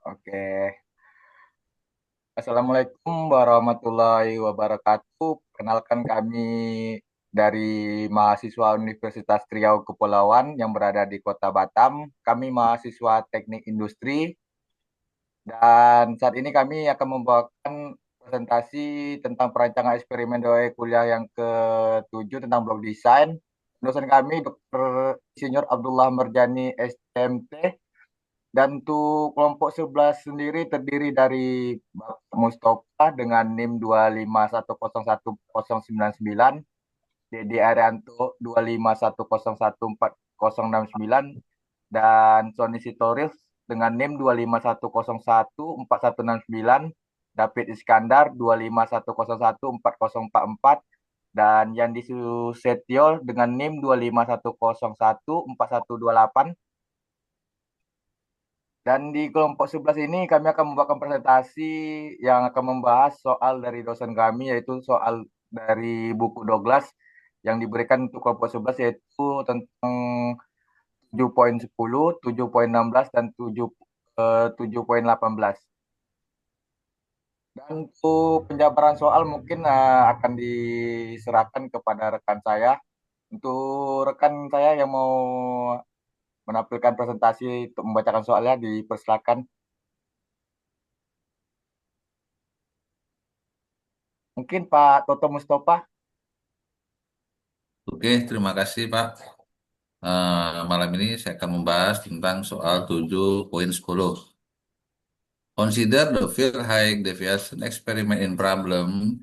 Oke. Assalamualaikum warahmatullahi wabarakatuh. Kenalkan kami dari mahasiswa Universitas Riau Kepulauan yang berada di Kota Batam. Kami mahasiswa Teknik Industri dan saat ini kami akan membawakan presentasi tentang perancangan eksperimen DOE kuliah yang ke-7 tentang blok desain. Dosen kami Dr. Insinyur Abdullah Merjani STMT. Dan untuk kelompok 11 sendiri terdiri dari Bapak Mustafa dengan NIM 251011099, Dedi Arianto 251014069, dan Sony Sitorus dengan NIM 251014169, David Iskandar 251014044, dan Yandi Susetio dengan NIM 251014128. Dan di kelompok 11 ini kami akan membawakan presentasi yang akan membahas soal dari dosen kami, yaitu soal dari buku Douglas yang diberikan untuk kelompok 11, yaitu tentang 7.10, 7.16, dan 7.18. Dan untuk penjabaran soal mungkin akan diserahkan kepada rekan saya. Untuk rekan saya yang mau menampilkan presentasi untuk membacakan soalnya, dipersilakan. Mungkin Pak Toto Mustafa. Oke, terima kasih Pak. Malam ini saya akan membahas tentang soal 7.10. Consider the field height deviation experiment in problem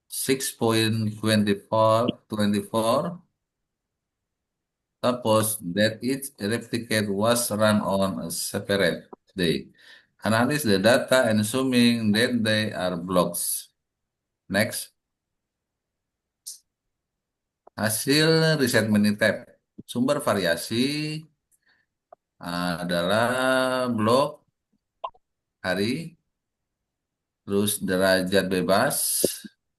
6.24. Suppose that each replicate was run on a separate day. Analyze the data and assuming that they are blocks. Next, hasil riset Minitab. Sumber variasi adalah blok hari, terus derajat bebas,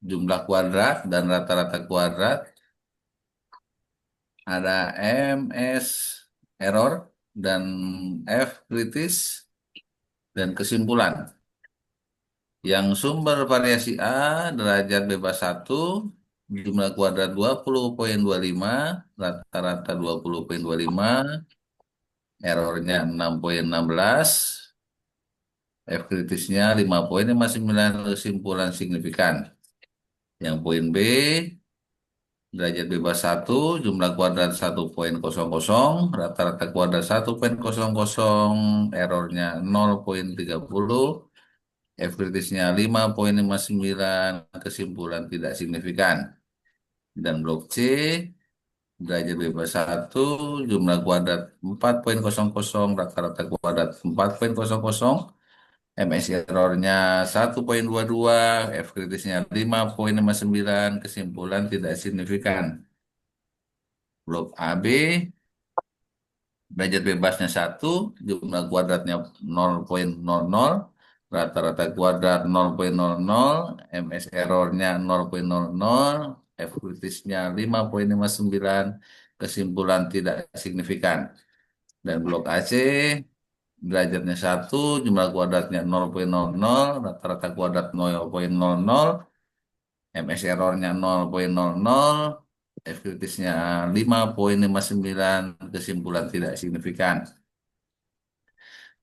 jumlah kuadrat dan rata-rata kuadrat, ada MS error dan F kritis dan kesimpulan. Yang sumber variasi A, derajat bebas 1, jumlah kuadrat 20,25, rata-rata 20,25, errornya 6,16, F kritisnya 5,59, kesimpulan signifikan. Yang poin B, derajat bebas 1, jumlah kuadrat 1,00, rata-rata kuadrat 1,00, errornya 0,30, F kritisnya 5,59, kesimpulan tidak signifikan. Dan blok C, derajat bebas 1, jumlah kuadrat 4,00, rata-rata kuadrat 4,00, MS errornya 1,22, F kritisnya 5,59, kesimpulan tidak signifikan. Blok AB, derajat bebasnya 1, jumlah kuadratnya 0,00, rata-rata kuadrat 0,00, MS errornya 0,00, F kritisnya 5,59, kesimpulan tidak signifikan. Dan blok AC, derajatnya 1, jumlah kuadratnya 0,00, rata-rata kuadrat 0,00, MS errornya 0,00, F kritisnya 5,59, kesimpulan tidak signifikan.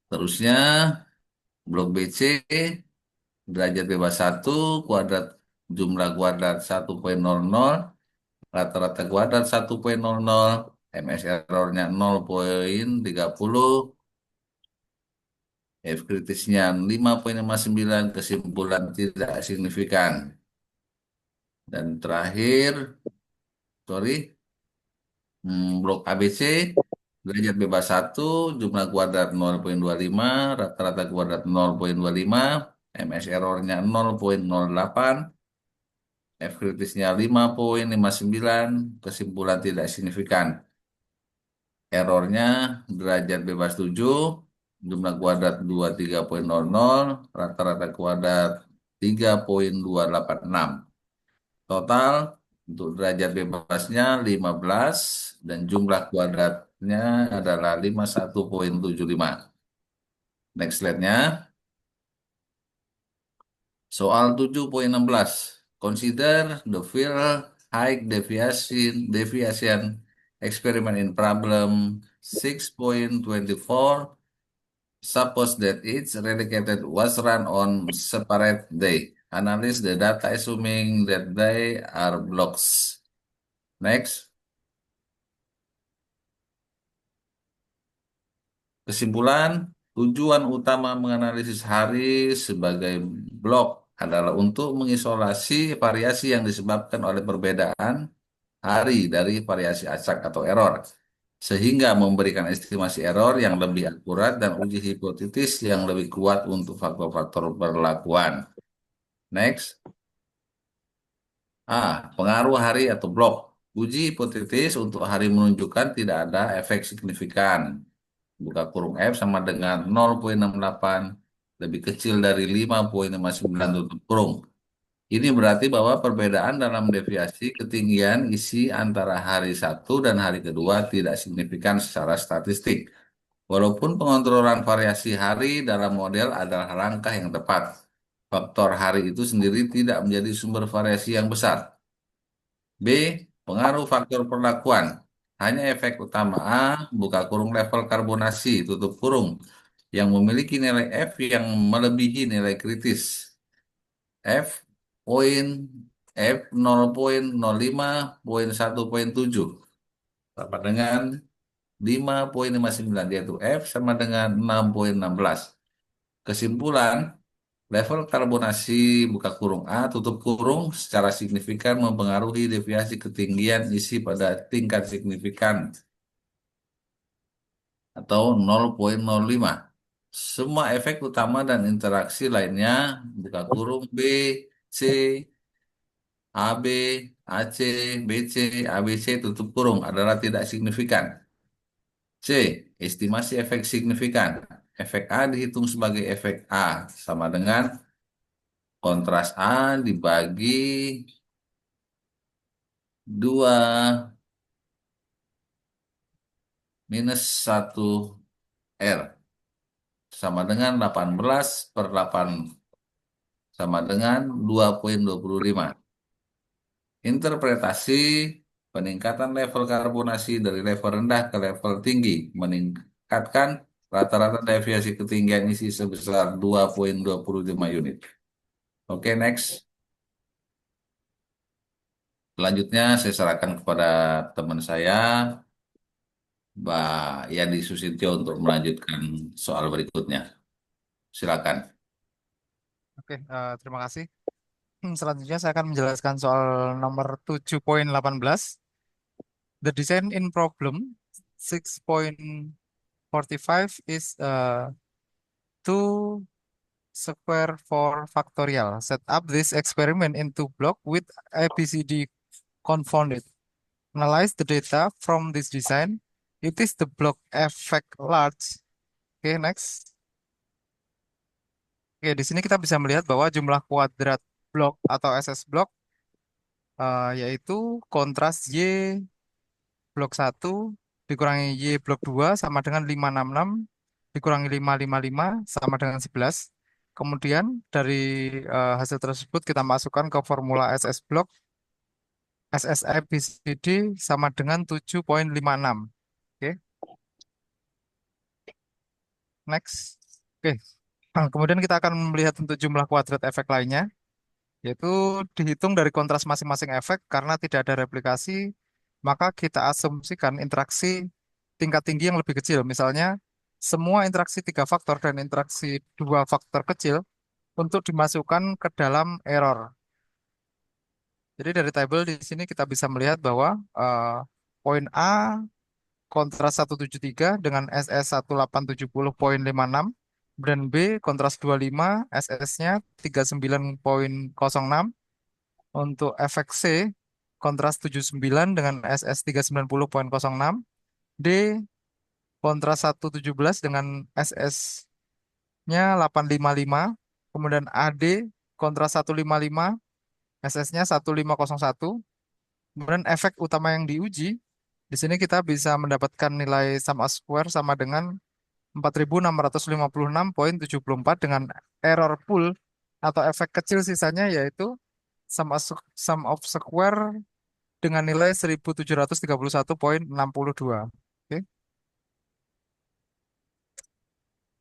Terusnya, blok BC, derajat bebas 1, kuadrat jumlah kuadrat 1,00, rata-rata kuadrat 1,00, MS errornya 0,30, F kritisnya 5,59, kesimpulan tidak signifikan. Dan terakhir, sorry, blok ABC, derajat bebas 1, jumlah kuadrat 0,25, rata-rata kuadrat 0,25, MS errornya 0,08, F kritisnya 5,59, kesimpulan tidak signifikan. Errornya derajat bebas 7, jumlah kuadrat 23,00, rata-rata kuadrat 3,286. Total untuk derajat bebasnya 15 dan jumlah kuadratnya adalah 51,75. Next slide-nya. Soal 7.16. Consider the field height deviation experiment in problem 6.24. Suppose that each relocated was run on separate day. Analyze the data assuming that they are blocks. Next. Kesimpulan, tujuan utama menganalisis hari sebagai blok adalah untuk mengisolasi variasi yang disebabkan oleh perbedaan hari dari variasi acak atau error, sehingga memberikan estimasi error yang lebih akurat dan uji hipotetis yang lebih kuat untuk faktor-faktor perlakuan. Next. Pengaruh hari atau blok. Uji hipotetis untuk hari menunjukkan tidak ada efek signifikan. Buka kurung F sama dengan 0,68 lebih kecil dari 5,59 tutup kurung. Ini berarti bahwa perbedaan dalam deviasi ketinggian isi antara hari satu dan hari kedua tidak signifikan secara statistik. Walaupun pengontrolan variasi hari dalam model adalah langkah yang tepat, faktor hari itu sendiri tidak menjadi sumber variasi yang besar. B. Pengaruh faktor perlakuan. Hanya efek utama A, buka kurung level karbonasi, tutup kurung, yang memiliki nilai F yang melebihi nilai kritis. F poin F 0,05,1,7 sama dengan 5,59, yaitu F sama dengan 6,16. Kesimpulan, level karbonasi buka kurung A tutup kurung secara signifikan mempengaruhi deviasi ketinggian isi pada tingkat signifikan atau 0,05. Semua efek utama dan interaksi lainnya buka kurung B, C, AB, AC, BC, ABC tutup kurung adalah tidak signifikan. C. Estimasi efek signifikan. Efek A dihitung sebagai efek A sama dengan kontras A dibagi 2 minus 1 R sama dengan 18 per 8 sama dengan 2,25. Interpretasi peningkatan level karbonasi dari level rendah ke level tinggi meningkatkan rata-rata deviasi ketinggian isi sebesar 2,25 unit. Oke, next. Selanjutnya saya serahkan kepada teman saya, Mbak Yani Susintyo untuk melanjutkan soal berikutnya. Silakan. Oke, terima kasih. Selanjutnya saya akan menjelaskan soal nomor 7.18. The design in problem 6.45 is 2 square for factorial. Set up this experiment into block with ABCD confounded. Analyze the data from this design. It is the block effect large. Oke, next. Oke, di sini kita bisa melihat bahwa jumlah kuadrat blok atau SS blok yaitu kontras Y blok 1 dikurangi Y blok 2 sama dengan 566 dikurangi 555 sama dengan 11. Kemudian dari hasil tersebut kita masukkan ke formula SS blok. SSABCD sama dengan 7.56. Oke, next. Oke, kemudian kita akan melihat untuk jumlah kuadrat efek lainnya, yaitu dihitung dari kontras masing-masing efek karena tidak ada replikasi, maka kita asumsikan interaksi tingkat tinggi yang lebih kecil. Misalnya, semua interaksi 3 faktor dan interaksi 2 faktor kecil untuk dimasukkan ke dalam error. Jadi dari tabel di sini kita bisa melihat bahwa poin A kontras 173 dengan SS 1870.56 dan B kontras 25 SS-nya 39.06. Untuk efek C kontras 79 dengan SS 390.06, D kontras 117 dengan SS-nya 855, kemudian AD kontras 155 SS-nya 1501. Kemudian efek utama yang diuji, di sini kita bisa mendapatkan nilai sum of square sama dengan 4.656,74 dengan error pool atau efek kecil sisanya yaitu sum of square dengan nilai 1.731,62. Oke.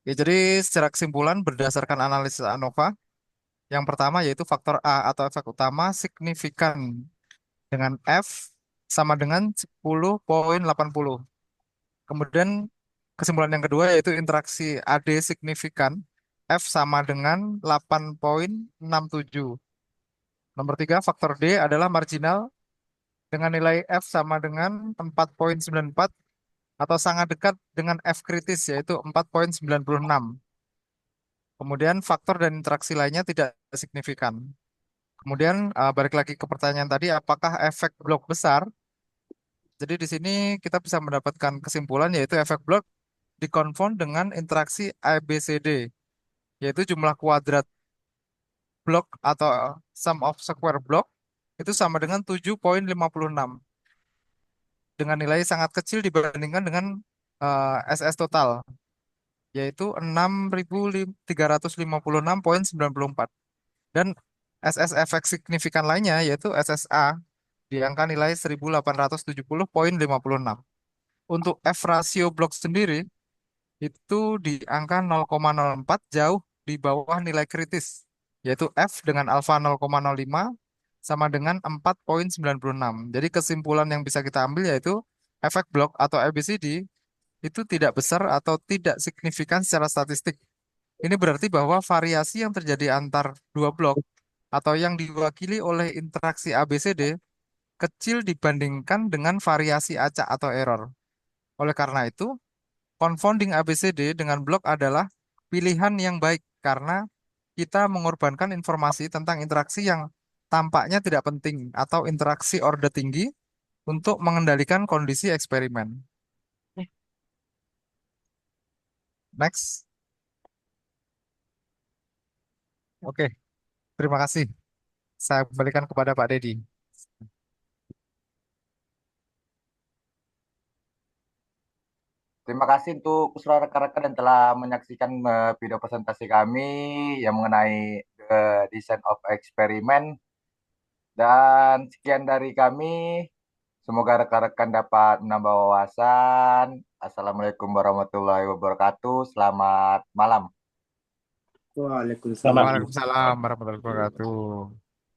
Ya, jadi secara kesimpulan berdasarkan analisis ANOVA, yang pertama yaitu faktor A atau efek utama signifikan dengan F sama dengan 10,80. Kemudian kesimpulan yang kedua yaitu interaksi AD signifikan F sama dengan 8,67. Nomor tiga, faktor D adalah marginal dengan nilai F sama dengan 4,94 atau sangat dekat dengan F kritis yaitu 4,96. Kemudian faktor dan interaksi lainnya tidak signifikan. Kemudian balik lagi ke pertanyaan tadi, apakah efek blok besar? Jadi di sini kita bisa mendapatkan kesimpulan yaitu efek blok dikonfront dengan interaksi ABCD, yaitu jumlah kuadrat blok atau sum of square blok itu sama dengan 7,56 dengan nilai sangat kecil dibandingkan dengan SS total, yaitu 6.356,94. Dan SS efek signifikan lainnya yaitu SSA di angka nilai 1.870,56. Untuk F rasio blok sendiri itu di angka 0,04 jauh di bawah nilai kritis, yaitu F dengan alfa 0,05 sama dengan 4,96. Jadi kesimpulan yang bisa kita ambil yaitu efek blok atau ABCD itu tidak besar atau tidak signifikan secara statistik. Ini berarti bahwa variasi yang terjadi antar dua blok atau yang diwakili oleh interaksi ABCD kecil dibandingkan dengan variasi acak atau error. Oleh karena itu, confounding ABCD dengan blok adalah pilihan yang baik karena kita mengorbankan informasi tentang interaksi yang tampaknya tidak penting atau interaksi orde tinggi untuk mengendalikan kondisi eksperimen. Next. Oke, terima kasih. Saya kembalikan kepada Pak Dedi. Terima kasih untuk seluruh rekan-rekan yang telah menyaksikan video presentasi kami yang mengenai the design of experiment. Dan sekian dari kami. Semoga rekan-rekan dapat menambah wawasan. Assalamualaikum warahmatullahi wabarakatuh. Selamat malam. Waalaikumsalam. Waalaikumsalam warahmatullahi wabarakatuh.